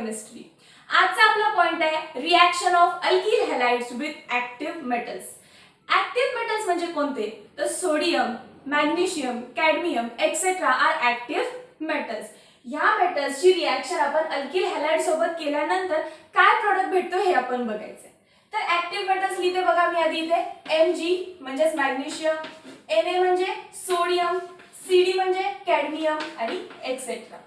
Chemistry. आजचा आपला point आहे reaction of alkyl halides with active metals. Active metals म्हणजे कोणते? तर sodium, magnesium, cadmium etcetera are active metals. या मेटल्सची रिएक्शन आपण अल्किल हॅलाइड सोबत केल्यानंतर काय प्रोडक्ट भेटतो हे आपण बघायचं. तर ऍक्टिव्ह मेटल्स लिहिते बघा मी आधी इथे Mg म्हणजे मॅग्नेशियम, Na म्हणजे सोडियम, Cd म्हणजे कॅडमियम आणि एक्सेट्रा.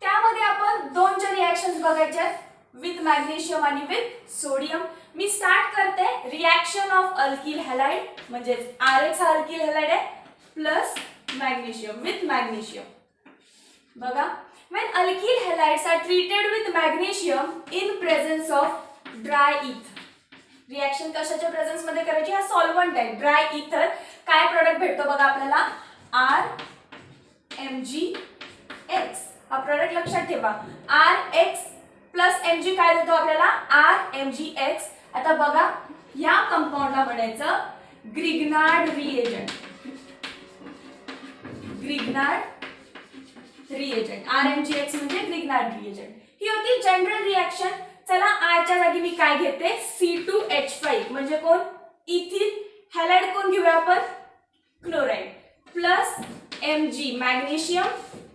त्यामध्ये आपण दोनच्या रिएक्शन्स बघायच्या विथ मॅग्नेशियम आणि विथ सोडियम. मी स्टार्ट करते रिएक्शन ऑफ अल्किल हॅलाइड म्हणजे RH हा अल्किल हॅलाइड आहे प्लस मॅग्नेशियम विथ मॅग्नेशियम. बघा, when alkyl halides are treated with magnesium in presence of dry ether. Reaction कशाच्या presence मध्ये करायची? हा सॉल्व्हंट आहे ड्राय इथर. काय प्रोडक्ट भेटतो बघा आपल्याला? RMgX. हा प्रोडक्ट लक्षात ठेवा. RX प्लस Mg काय देतो आपल्याला? RMgX. आता बघा या कंपाऊंडला म्हणायचं Grignard reagent. Grignard reagent. RMgX म्हणजे ग्रिग्नार्ड रिएजंट. ही होती जनरल रिएक्शन. चला आजच्या जागी मी काय घेते? C2H5 म्हणजे कोण? Ethyl halide. कोण घेऊया आपण? Chloride plus Mg magnesium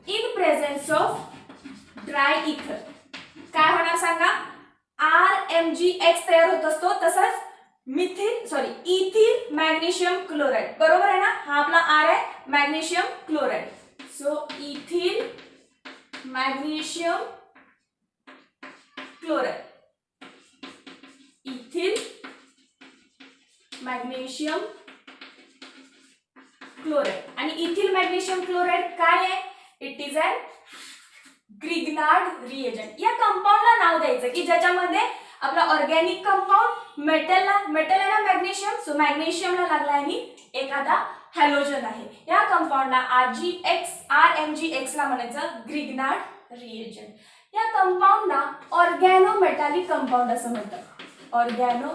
in presence of dry इथर. काय होणार सांगा? RMgX तयार होत असतो. तसंच इथिल मॅग्नेशियम क्लोराइड. बरोबर आहे ना? हा आपला R आहे, magnesium chloride. So ethyl magnesium chloride. Ethyl magnesium chloride. आणि इथिल मॅग्नेशियम क्लोराइड काय आहे? It is a Grignard reagent. या कंपाऊंडला नाव द्यायचं की ज्याच्यामध्ये आपला ऑर्गॅनिक कंपाऊंड मेटल आहे ना मॅग्नेशियम. सो मॅग्नेशियमला लागला आणि एखादा हॅलोजन आहे. या कंपाऊंडला RMgX ला म्हणायचं ग्रिग्नार्ड रिएजंट. या कंपाऊंडला ऑर्गॅनो मेटॅलिक कंपाऊंड असं म्हणतात. ऑर्गॅनो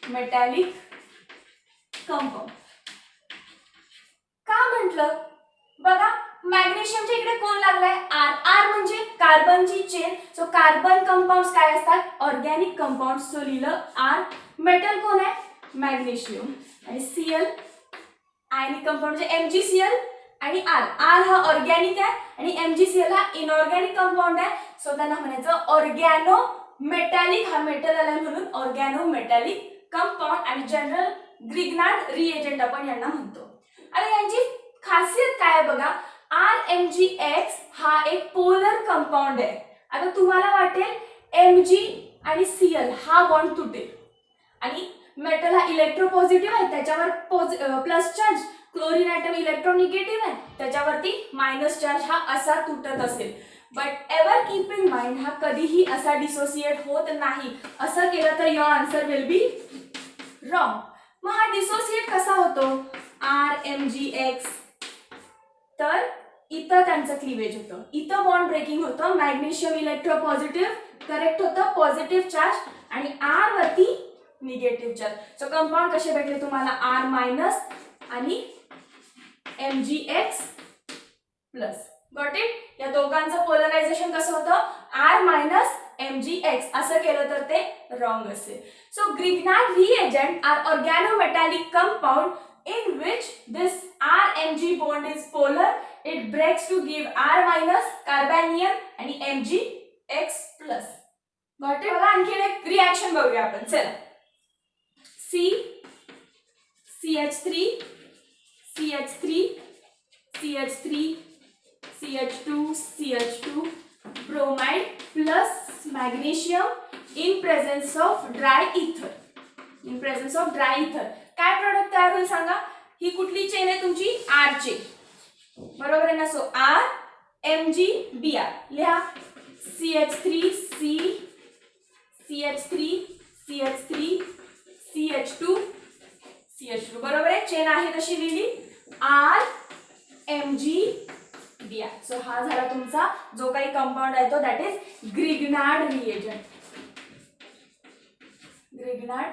मेटॅलिक कंपाऊंड का म्हटलं? बघा मॅग्नेशियमच्या इकडे कोण लागलाय? R म्हणजे कार्बनची चेन. सो कार्बन कंपाऊंड्स काय असतात? Organic compound. सो लिहिलं R. मेटल कोण आहे? मॅग्नेशियम. आणि Cl आयनिक कंपाऊंड म्हणजे MgCl आणि R. R हा ऑर्गॅनिक आहे आणि MgCl हा इनऑर्गॅनिक कंपाऊंड आहे. सो त्यांना म्हणायचं ऑर्गॅनो मेटॅलिक. हा मेटल आलाय म्हणून ऑर्गॅनो मेटॅलिक कंपाऊंड. आणि जनरल ग्रिग्नार्ड रिएजंट आपण यांना म्हणतो. आता यांची खासियत काय बघा? RMgX हा एक पोलर कंपाऊंड आहे. आता तुम्हाला वाटेल Mg आणि Cl हा बॉन्ड तुटेल आणि मेटल हा इलेक्ट्रोपॉझिटिव्ह आहे, त्याच्यावर प्लस चार्ज. क्लोरीन ॲटम इलेक्ट्रोनिगेटिव्ह आहे, त्याच्यावरती मायनस चार्ज. हा असा तुटत असेल. But ever keep in mind हा कधीही असा डिसोसिएट होत नाही. असं केलं तर your answer will be wrong. मग हा डिसोसिएट कसा होतो? RMgX. तर इथं त्यांचं क्लिवेज होतं, इथं बॉन्ड ब्रेकिंग होतं. मॅग्नेशियम इलेक्ट्रोपॉझिटिव्ह करेक्ट होतं, पॉझिटिव्ह चार्ज. आणि R वरती निगेटिव्ह चार्ज. सो कंपाऊंड कसे भेटले तुम्हाला? R मायनस आणि MgX प्लस. Got it? या दोघांचं पोलरायझेशन कसं होतं? R minus MgX. असं केलं तर ते रॉंग असेल. So Grignard reagent are organometallic compound in which this RMg bond is polar. It breaks to give R minus carbanium आणि MgX plus. Got it? बघा आणखी एक रिएक्शन बघूया आपण. चला CH3 CH3 CH3 CH2 CH2 bromide plus magnesium in presence of dry ether. In presence of dry ether काय product तयार होईल सांगा? ही कुठली चेन आहे तुमची? R chain. बरोबर आहे ना? So RMgBr. लिहा CH3 CH3 CH3 CH2 CH2. बरोबर आहे? चेन आहे तशी लिहिली RMgBr. सो हा झाला तुमचा जो काही कंपाऊंड आहे तो that is Grignard reagent. Grignard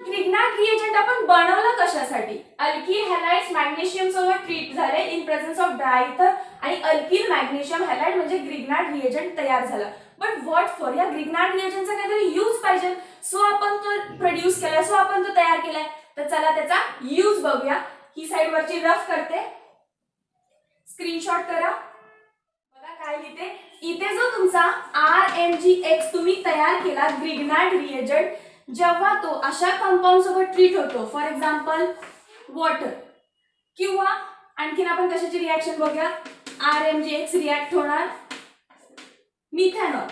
Grignard reagent आपण बनवलं कशासाठी? अल्किल हॅलाइड्स मॅग्नेशियम सोबत ट्रीट झाले इन प्रेझेन्स ऑफ ड्राय इथर आणि अल्किल मॅग्नेशियम हॅलाइड म्हणजे ग्रिग्नार्ड रिएजंट तयार झालं. But what for? या ग्रिग्नार्ड रिएजंटचा काहीतरी यूज पाहिजे. सो आपण तो प्रोड्यूस केलाय, सो आपण तो तयार केलाय. तर चला त्याचा यूज बघूया. ही साइड वरची रफ करते, स्क्रीनशॉट करा. बघा काय लिहिते इथे. जो तुमचा RMgX तुम्ही तयार केला ग्रिग्नार्ड रिएजंट, जेव्हा तो अशा कंपाऊंड सोबत ट्रीट होतो, फॉर एक्झाम्पल वॉटर, किंवा आणखीन आपण कशाची रिएक्शन बघूया. RMgX रिएक्ट होणार मिथेनॉल.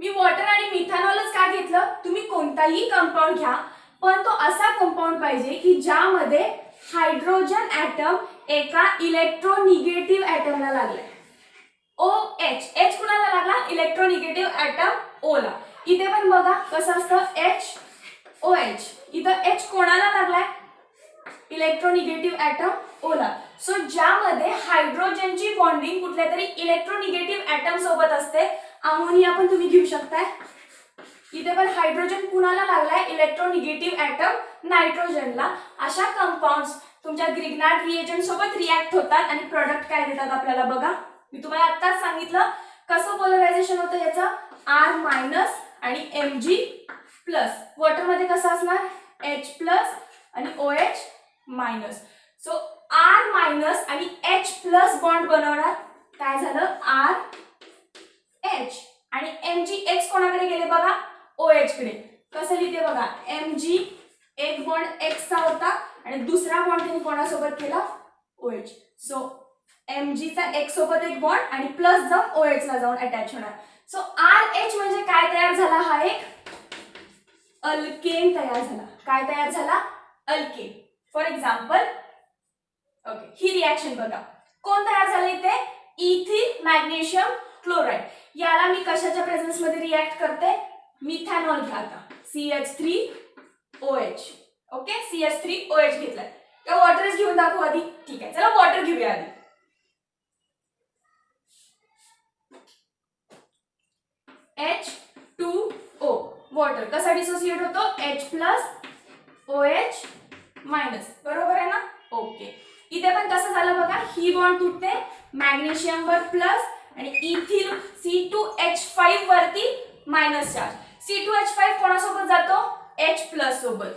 मी वॉटर आणि मिथेनॉलच का घेतलं? तुम्ही कोणताही कंपाऊंड घ्या, पण तो असा कंपाऊंड पाहिजे की ज्यामध्ये हायड्रोजन ॲटम एका इलेक्ट्रोनिगेटिव्ह ॲटमला लागलाय. OH, H कुणाला लागला? इलेक्ट्रोनिगेटिव्ह ॲटम O ला. इथे पण बघा कसं असतं HOH. इथं H कोणाला लागलाय? इलेक्ट्रोनिगेटिव्ह ॲटम O ला. सो ज्यामध्ये हायड्रोजनची बॉन्डिंग कुठल्या तरी इलेक्ट्रोनिगेटिव्ह ॲटम सोबत असते. अमोनिया पण तुम्ही घेऊ शकताय. इथे पण हायड्रोजन कुणाला लागलाय? इलेक्ट्रोनिगेटिव्ह ॲटम नायट्रोजनला. अशा कंपाऊंड्स तुमच्या ग्रिग्नार्ड रिएजंट सोबत रिॲक्ट होतात आणि प्रोडक्ट काय देतात आपल्याला बघा. मी तुम्हाला आत्ताच सांगितलं कसं पोलरायझेशन होतं याचं. R- आणि Mg+. वॉटर मध्ये कसं असणार? H+ आणि OH-. सो R- आणि H+ बॉन्ड बनवणार. काय झालं? RH आणि MgX कोणाकडे गेले बघा? OH कडे. कसं लिहिते बघा. Mg एक बॉन्ड X चा होता आणि दुसरा बॉन्ड त्यांनी कोणासोबत केला? OH. सो Mg चा X सोबत एक बॉन्ड आणि प्लस जाऊन OH ला जाऊन अटॅच होणार. सो RH म्हणजे काय तयार झाला? हा एक अल्केन तयार झाला. काय तयार झाला? Alkane. For example okay, he reaction बघा. कोण तयार झालं इथे? Ethyl magnesium chloride. याला मी कशाच्या प्रेझेन्स मध्ये रिएक्ट करते? मिथेनॉल घ्या आता. CH3OH. ओके, CH3OH घेतलाय. का वॉटरच घेऊन दाखवू आधी? ठीक आहे, चला वॉटर घेऊया आधी. H2O. वॉटर कसा डिसोसिएट होतो? H+OH-. बरोबर आहे ना? ओके. इथे पण कसं झालं बघा. ही बॉन्ड तुटते मॅग्नेशियम वर प्लस आणि इथिल C2H5 वरती मायनस चार्ज. C2H5 कोणासोबत जातो? H+ सोबत.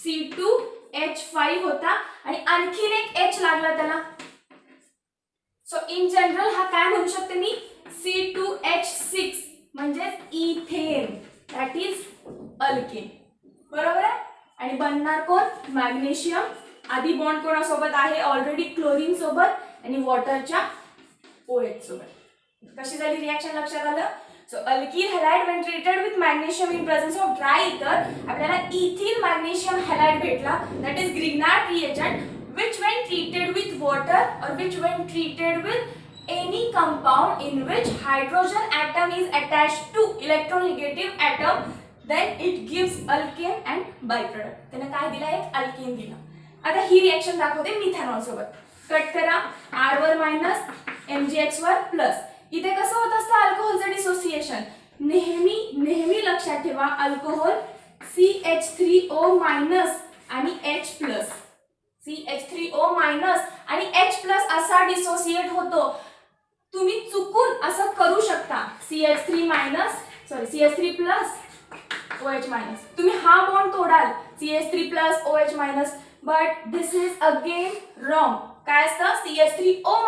C2H5 होता आणि आणखीन एक H लागला त्याला. सो इन जनरल हा काय म्हणू शकते मी? C2H6 म्हणजे इथेन. That is alkane. बरोबर आहे. आणि बनणार कोण? मॅग्नेशियम. आधी बॉन्ड कोणासोबत आहे? ऑलरेडी क्लोरीन सोबत आणि वॉटरच्या OH सोबत. कशी झाली रिएक्शन लक्षात आलं? So alkyl halide when treated with magnesium in presence of dry इथर, आपल्याला इथिल मॅग्नेशियम हॅलाइड भेटला. That is Grignard reagent which when treated with water or which when treated with any compound in which hydrogen atom is attached to electronegative atom, then it gives alkane and byproduct. त्याने काय दिला? एक alkane दिला. आता ही reaction दाखवते methanol सोबत. Cut करा. R वर मायनस, MgX वर प्लस. इथे कसं होत असतं अल्कोहोलचं डिसोसिएशन? नेहमी लक्षात ठेवा अल्कोहोल CH3O- आणि H+. CH3O- आणि H+ असा डिसोसिएट होतो. तुम्ही चुकून असं करू शकता CH3+ OH-. तुम्ही हा बॉन्ड तोडाल CH3+ OH-, but this is again wrong. काय असतं? CH3O-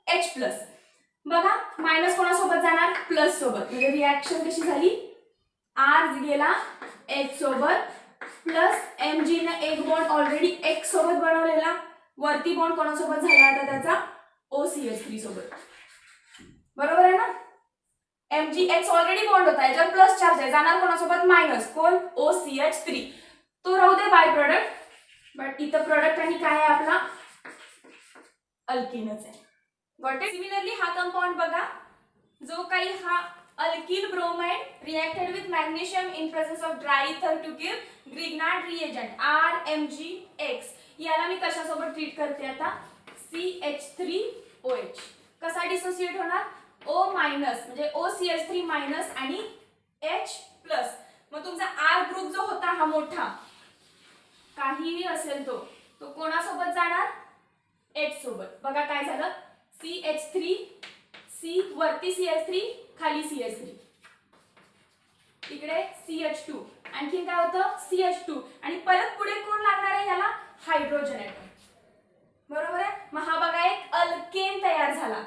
H+. बघा मायनस कोणासोबत जाणार? प्लस सोबत. म्हणजे रिएक्शन कशी झाली? R गेला H सोबत प्लस Mg ने एक बॉन्ड ऑलरेडी X सोबत बनवलेला. वरती बॉन्ड कोणासोबत झाला आता त्याचा? OCH3 सोबत. बरोबर आहे ना? MgX ऑलरेडी बॉन्ड होता, याच्यावर प्लस चार्ज आहे, जाणार कोणासोबत? मायनस. कोण? OCH3. तो राहू दे बाय प्रोडक्ट. बट इथं प्रोडक्ट आणि काय आहे आपला? अल्किनच आहे. Got it? सिमिलरली हा कंपाऊंड बघा. जो काही हा alkyl bromide reacted with magnesium in presence of dry ether to give Grignard reagent RMgX. याला मी कशासोबत ट्रीट करते आता? CH3OH. कसा डिसोसिएट होणार? O- म्हणजे OCH3- आणि H+. मग तुमचा आर ग्रुप जो होता हा मोठा काहीही असेल तो कोणासोबत जाणार, H सोबत. बघा काय झालं, CH3 C वरती CH3 खाली CH3 इकडे CH2 आणखी काय होतं CH2 आणि परत पुढे कोण लागणार आहे याला, हायड्रोजन ॲटम. बरोबर आहे. मग हा बघा एक अल्केन तयार झाला.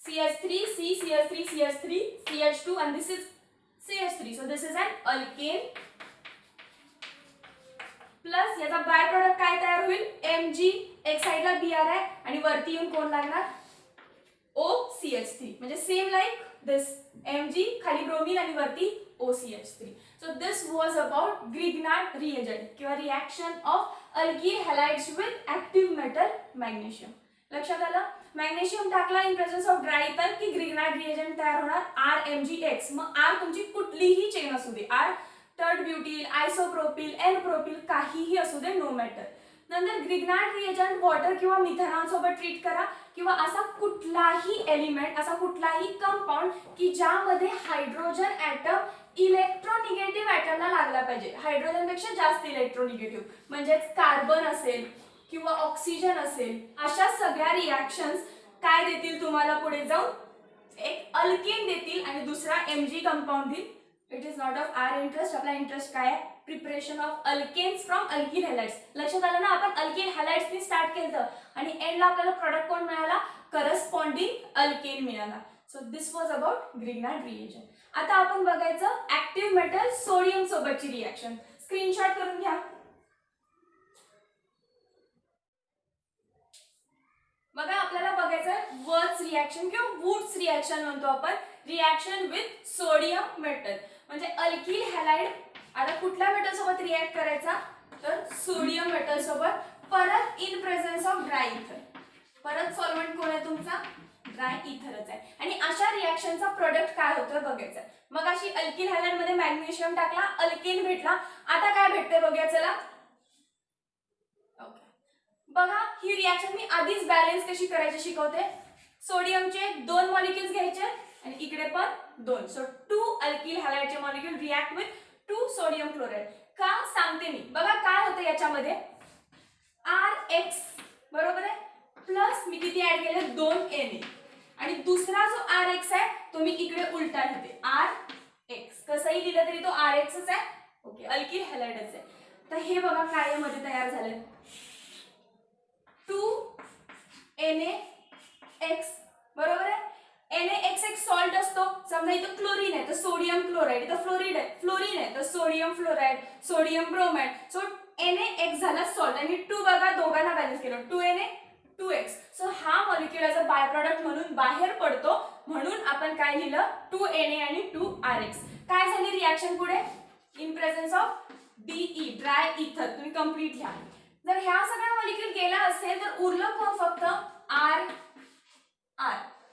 CH3 C CH3 CH3 CH2 and this is CH3. So this is an alkane. Plus याचा बाय प्रोडक्ट काय तयार होईल, Mg. एक साइडला Br आहे आणि वरती येऊन कोण लागणार, OCH3. म्हणजे सेम लाईक दिस Mg खाली ब्रोमीन आणि वरती OCH3. So this was about Grignard reagent किंवा reaction of alkyl halides with active metal magnesium. लक्षात आलं. मॅग्नेशियम टाकला इन प्रेझेन्स ऑफ ड्राय इथर की ग्रिग्नार्ड रिएजंट तयार होणार RMgX. मग R तुमची कुठलीही चेन असू दे, R third butyl, isopropyl, N propyl काहीही असू दे, नो मॅटर. नंतर ग्रिग्नार्ड रिएजंट वॉटर किंवा मिथेनॉल सोबत ट्रीट करा किंवा असा कुठलाही एलिमेंट, असा कुठलाही कंपाऊंड की ज्यामध्ये हायड्रोजन ॲटम इलेक्ट्रोनिगेटिव्ह ॲटमला लागला पाहिजे, हायड्रोजन पेक्षा जास्त इलेक्ट्रोनिगेटिव्ह, म्हणजेच कार्बन असेल किंवा ऑक्सिजन असेल. अशा सगळ्या रिॲक्शन्स काय देतील तुम्हाला पुढे जाऊन, एक अल्केन देतील आणि दुसरा Mg कंपाऊंड देईल. It is not of our interest. आपला इंटरेस्ट काय आहे, preparation of alkanes from alkyl halides. लक्षात आलं ना, आपण अल्किल हॅलाइड्सनी स्टार्ट केलं आणि एंडला आपल्याला प्रोडक्ट कोण मिळाला, करस्पॉन्डिंग अल्केन मिळाला. So this was about Grignard reagent. आता आपण बघायचं ऍक्टिव्ह मेटल सोडियम सोबतची रिॲक्शन. स्क्रीनशॉट करून घ्या. बघा आपल्याला बघायचं वर्ड्स रिॲक्शन किंवा वुड्स रिॲक्शन म्हणतो आपण, रिॲक्शन विथ सोडियम मेटल. म्हणजे अल्किल हॅलाइड आता कुठल्या मेटल सोबत रिॲक्ट करायचा, तर सोडियम मेटल सोबत, परत इन प्रेझेन्स ऑफ ड्राय इथर. परत सॉल्व्हेंट कोण आहे तुमचा, ड्राय इथरच आहे. आणि अशा रिॲक्शनचा प्रोडक्ट काय होतं बघायचं. मग अशी अल्किल हॅलाइड मध्ये मॅग्नेशियम टाकला, अल्केन भेटला. आता काय भेटते बघूया चला. बघा ही रिॲक्शन मी आधीच बॅलन्स कशी करायची शिकवते. सोडियमचे 2 मॉलिक्युल्स घ्यायचे आणि इकडे पण 2. सो 2 अल्किल हॅलाइडचे molecule react with 2 sodium chloride. का सांगते मी. बघा काय होतं याच्यामध्ये, RX बरोबर आहे, प्लस मी किती ऍड केले 2 Na आणि दुसरा जो RX आहे तो मी इकडे उलटा लिहिते RX. कसंही लिहिलं तरी तो RXच आहे. ओके, अल्किल हॅलाइडच आहे. तर हे बघा काय मध्ये तयार झालंय, 2 NaX बरोबर आहे. NaX एक सॉल्ट असतो. समजा इथं क्लोरीन आहे तर सोडियम क्लोराइड, इथं फ्लोरीन आहे तर sodium fluoride, sodium bromide. So NaX झाला सॉल्ट आणि 2 बघा दोघांना बॅलन्स केलं, 2Na 2X. सो हा molecule as a bye product म्हणून बाहेर पडतो, म्हणून आपण काय लिहिलं 2Na आणि 2RX. काय झाली रिॲक्शन पुढे, in presence of DE dry इथर. तुम्ही कंप्लीट घ्या. जर ह्या सगळ्या मॉलिक्युल गेला असेल तर उरलं कोण, फक्त R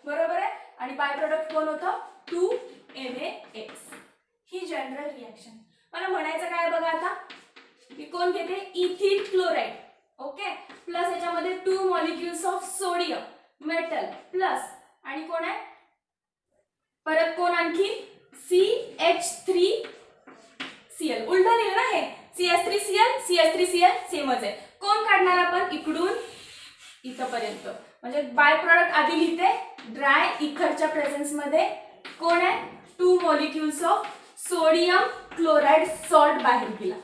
बरोबर आहे. आणि बाय प्रोडक्ट कोण होतं, 2NaX. ही जनरल रिॲक्शन. मला म्हणायचं काय बघा आता, की कोण घेते, इथिल क्लोराइड. ओके, प्लस याच्यामध्ये 2 molecules of sodium metal plus आणि कोण आहे परत कोण आणखी CH3Cl. उलटा लिहिलं ना हे, CH3Cl CH3Cl सेमच आहे. कोण काढणार आपण इकडून इथपर्यंत, म्हणजे बाय प्रोडक्ट आधी लिहिते ड्राय इथरच्या प्रेझेन्स मध्ये कोण आहे, 2 molecules of sodium chloride salt बाहेर गेला.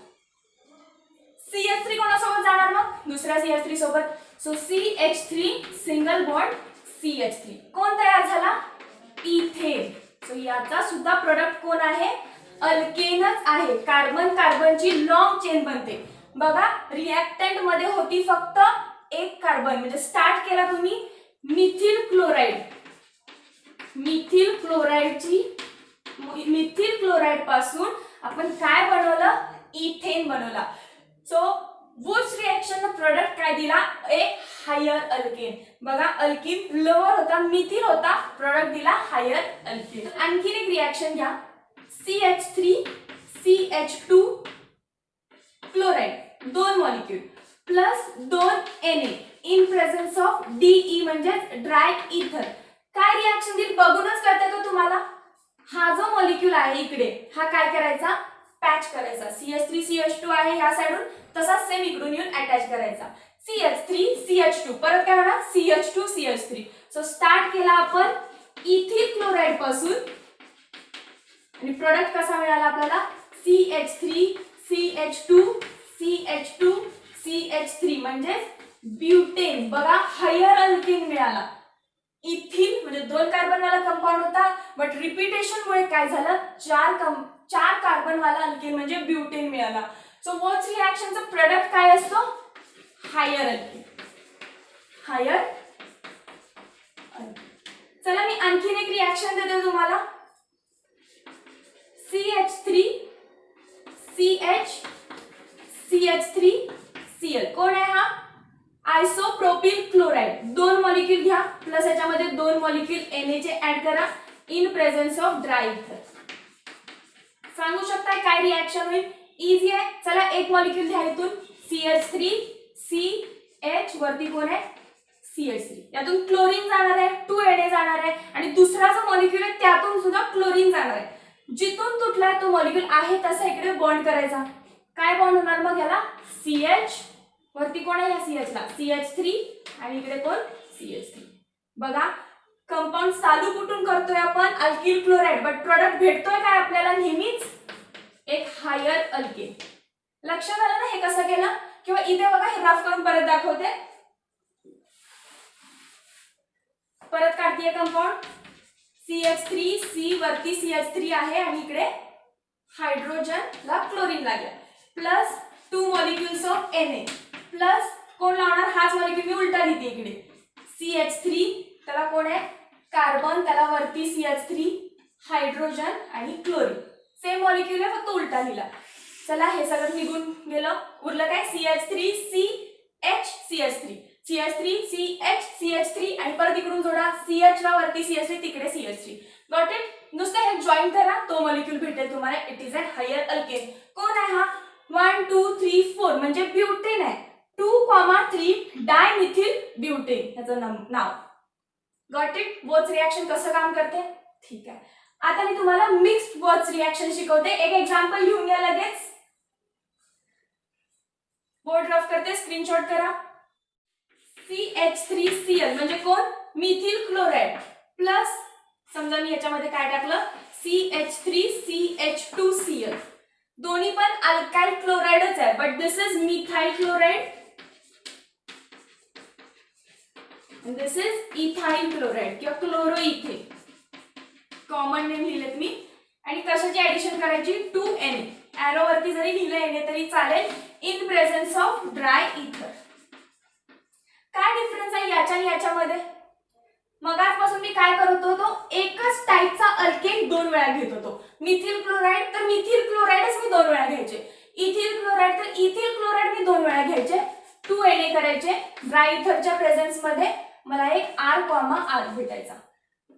CH3 कोणासोबत जाणार मग, दुसऱ्या CH3 सोबत. So CH3 single bond CH3 कोण तयार झाला, इथेन. सो याचा सुद्धा प्रोडक्ट कोण आहे, अल्केनच आहे. कार्बन कार्बनची लॉंग चेन बनते. बघा रिॲक्टंट मध्ये होती फक्त एक कार्बन, म्हणजे स्टार्ट केला तुम्ही मिथिल क्लोराइड. मिथिल क्लोराइड पासून आपण काय बनवलं, इथेन बनवला. सो वुड्स रिएक्शन प्रोडक्ट काय दिला, एक हायर अल्केन. बघा अल्किन लोअर होता, मिथिल होता, प्रोडक्ट दिला हायर अल्केन. आणखी एक रिॲक्शन घ्या, CH3 CH2 chloride 2 molecule plus 2 Na in presence of DE म्हणजे ड्राय इथर. काय रिॲक्शन देईल बघूनच कळतंय का तुम्हाला. हा जो मॉलिक्युल आहे इकडे, हा काय करायचा, पॅच करायचा. CH3CH2 आहे ह्या साइडून, तसाच सेम इकडून येऊन अटॅच करायचा. CH3CH2 परत काय होणार CH2CH3. सो स्टार्ट केला आपण इथिल क्लोराइड पासून आणि प्रोडक्ट कसा मिळाला आपल्याला CH3CH2CH2CH3 म्हणजे ब्युटेन. बघा हायर अल्केन मिळाला. इथिल म्हणजे 2 कार्बन वाला कंपाऊंड होता, बट रिपीटेशन मुळे काय झालं 4 कार्बन वाला अल्केन म्हणजे ब्युटेन मिळाला. सो वॉच रिएक्शनचा प्रोडक्ट काय असतो हायर अल्केन. हायर. चला मी आणखीन एक रिएक्शन देते तुम्हाला. CH3CH3Cl कोण आहे हा आयसोप्रोपिल क्लोराइड. 2 मॉलिक्यूल घ्या प्लस याच्यामध्ये 2 मॉलिक्यूल Na चे ऍड करा इन प्रेझेन्स ऑफ ड्राय इथर. सांगू शकता काय रिएक्शन होईल. इझी आहे. चला एक मॉलिक्यूल घ्या इथून CH3CH वरती कोण आहे CH3. यातून क्लोरीन जाणार आहे 2 Na जाणार आहे आणि दुसरा जो मॉलिक्यूल आहे त्यातून सुद्धा क्लोरीन जाणार आहे. जिथून तुटलाय तो मॉलिक्यूल आहे तसा इकडे बॉन्ड करायचा. काय बॉन्ड होणार मग याला CH वरती कोण आहे या CH ला CH3 आणि इकडे कोण CH3. बघा कंपाऊंड चालू कुठून करतोय आपण अल्किल क्लोराइड, बट प्रोडक्ट भेटतोय काय आपल्याला नेहमीच एक हायर अल्केन. लक्षात आलं ना हे कसं केलं. किंवा इथे बघा हे रफ करून परत दाखवते. परत काढतीये कंपाऊंड CH3C वरती CH3 आहे आणि इकडे हायड्रोजन ला क्लोरीन लागला plus 2 molecules of Na plus कोण लावणार हाच मॉलिक्यूल मी उलटा लिहिते इकडे CH3 त्याला कोण आहे कार्बन त्याला वरती CH3 हायड्रोजन आणि क्लोरीन सेम मॉलिक्यूल आहे फक्त उलटा लिहिला. चला हे सगळं निघून गेलं. उरलं काय CH3CH3 आणि परत इकडून जोडा CH ला वरती CH3 तिकडे CH3. Got it. नुसतं हे जॉईन करा तो मॉलिक्यूल भेटेल तुम्हाला. It is a higher alkane. कोण आहे हा 1 2 3 4 म्हणजे ब्युटेन आहे. 2,3 डायमिथिल ब्युटेन याचं नाव. Got it. वॉच रिएक्शन कसं काम करते. ठीक आहे. आता मी तुम्हाला मिक्स्ड वॉच रिएक्शन शिकवते. एक एक्झाम्पल लिहून घ्या लगेच. बोर्ड रफ करते स्क्रीनशॉट करा. CH3Cl म्हणजे कोण मिथिल क्लोराइड प्लस समजा मी याच्यामध्ये काय टाकलं CH3CH2Cl. दोन्ही पण अल्काइल क्लोराइडच आहे but this is methyl chloride and this is ethyl chloride किंवा क्लोरोइथेन. कॉमन नेम लिहिलेत मी. आणि कशाची ऍडिशन करायची 2Na. एरो वरती जरी लिहिलं Na तरी चालेल इन प्रेझेन्स ऑफ ड्राय इथर. काय डिफरन्स आहे याच्या आणि याच्यामध्ये. मगाचपासून मी काय करत होतो एकच टाईपचा अल्केन 2 वेळा घेत होतो. मिथिल क्लोराइड तर मिथिल क्लोराइडच मी 2 वेळा घ्यायचे. इथिल क्लोराइड तर इथिल क्लोराइड मी 2 वेळा घ्यायचे. 2Na करायचे. ड्राय इथरच्या प्रेझेन्स मध्ये मला एक R, भेटायचा.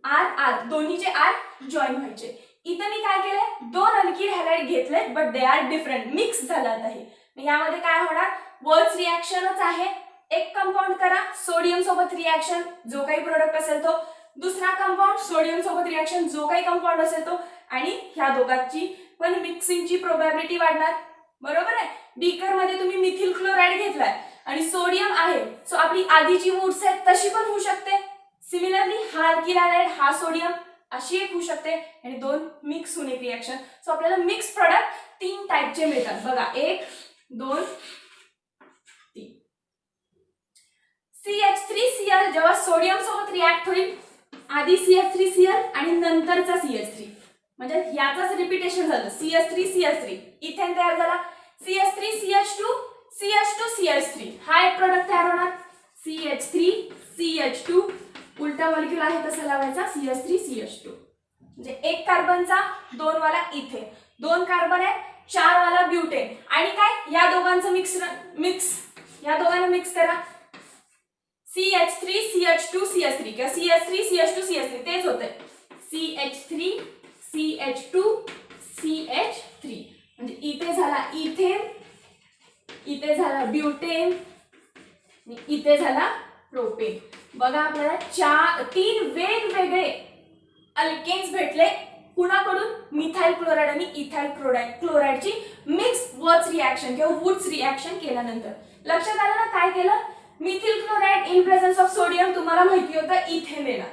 R दोन्हीचे R जॉईन व्हायचे. इथे मी काय केलंय 2 अल्किल हॅलाइड घेतले but they are different mix झालं. आता हे यामध्ये काय होणार वर्च रिएक्शनच आहे. एक कंपाऊंड करा सोडियम सोबत रिएक्शन जो काही प्रोडक्ट असेल तो, दुसरा कंपाऊंड सोडियम सोबत रिएक्शन जो काही कंपाऊंड असेल तो, आणि ह्या दोघांची पण मिक्सिंगची प्रोबॅबिलिटी वाढणार. बरोबर आहे. बीकर मध्ये तुम्ही मिथिल क्लोराइड घेतलाय आणि सोडियम आहे सो आपली आधीची वूड्स आहे तशी पण होऊ शकते. सिमिलरली हा अल्किल हॅलाइड हा सोडियम अशी एक होऊ शकते आणि 2 मिक्स होऊन एक रिएक्शन. सो आपल्याला मिक्स प्रोडक्ट 3 टाइपचे मिळतात. बघा 1 2 3. CH3Cl जेव्हा सोडियम सोबत रिएक्ट होईल आधी CH3Cl आणि नंतरचा CH3 म्हणजे याचाच रिपीटेशन झालं CH3 इथेन तयार झाला CH3CH2 हा एक प्रोडक्ट तयार होणार CH3CH2 उलटा मॉलिक्यूल आहे तसा लावायचा CH3CH2 म्हणजे एक कार्बनचा 2 वाला इथे 2 कार्बन आहे 4 वाला ब्युटेन आणि काय या दोघांचं या दोघांना मिक्स करा CH3CH2CH3 किंवा CH3CH2CH3 तेच होतंय CH3CH2CH3 म्हणजे इथे झाला इथेन इथे झाला ब्युटेन इथे झाला प्रोपेन. बघा आपल्याला 3 वेगवेगळे अल्केन्स भेटले कुणाकडून? मिथाइल क्लोराईड आणि इथाइल क्लोराईडची मिक्स वर्च रिॲक्शन किंवा वुड्स रिॲक्शन केल्यानंतर. लक्षात आलं ना काय केलं? Methyl chloride in presence of sodium तुम्हाला माहिती होतं इथेन देणार,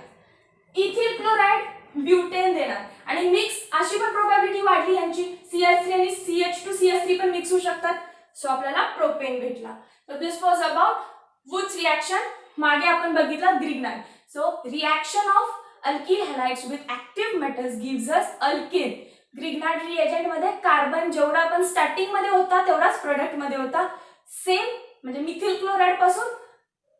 इथिल क्लोराईड ब्युटेन देणार आणि मिक्स अशी पण प्रोबॅबिलिटी वाढली यांची CH3 आणि CH2CH3 पण मिक्स होऊ शकतात. सो आपल्याला प्रोपेन भेटला. So this was about Wurtz reaction. मागे आपण बघितलं Grignard. So reaction of alkyl halides with active metals gives us alkane. Grignard reagent मध्ये कार्बन जेवढा आपण स्टार्टिंग मध्ये होता तेवढाच प्रोडक्ट मध्ये होता. सेम म्हणजे मिथिल क्लोराईड पासून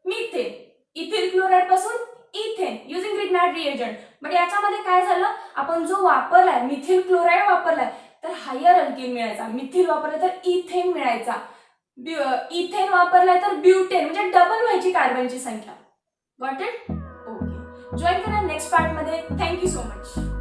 मिथेन, इथिल क्लोराईड पासून इथेन युजिंग ग्रिग्नाइट रिएजंट. बट याच्यामध्ये काय झालं? आपण जो वापरलाय मिथिल क्लोराईड वापरलाय तर हायर अल्केन मिळायचा, मिथिल वापरलाय तर इथेन मिळायचा, इथेन वापरलाय तर ब्युटेन म्हणजे डबल व्हायची कार्बनची संख्या. Got it? ओके. जॉईन करा नेक्स्ट पार्ट मध्ये. Thank you so much.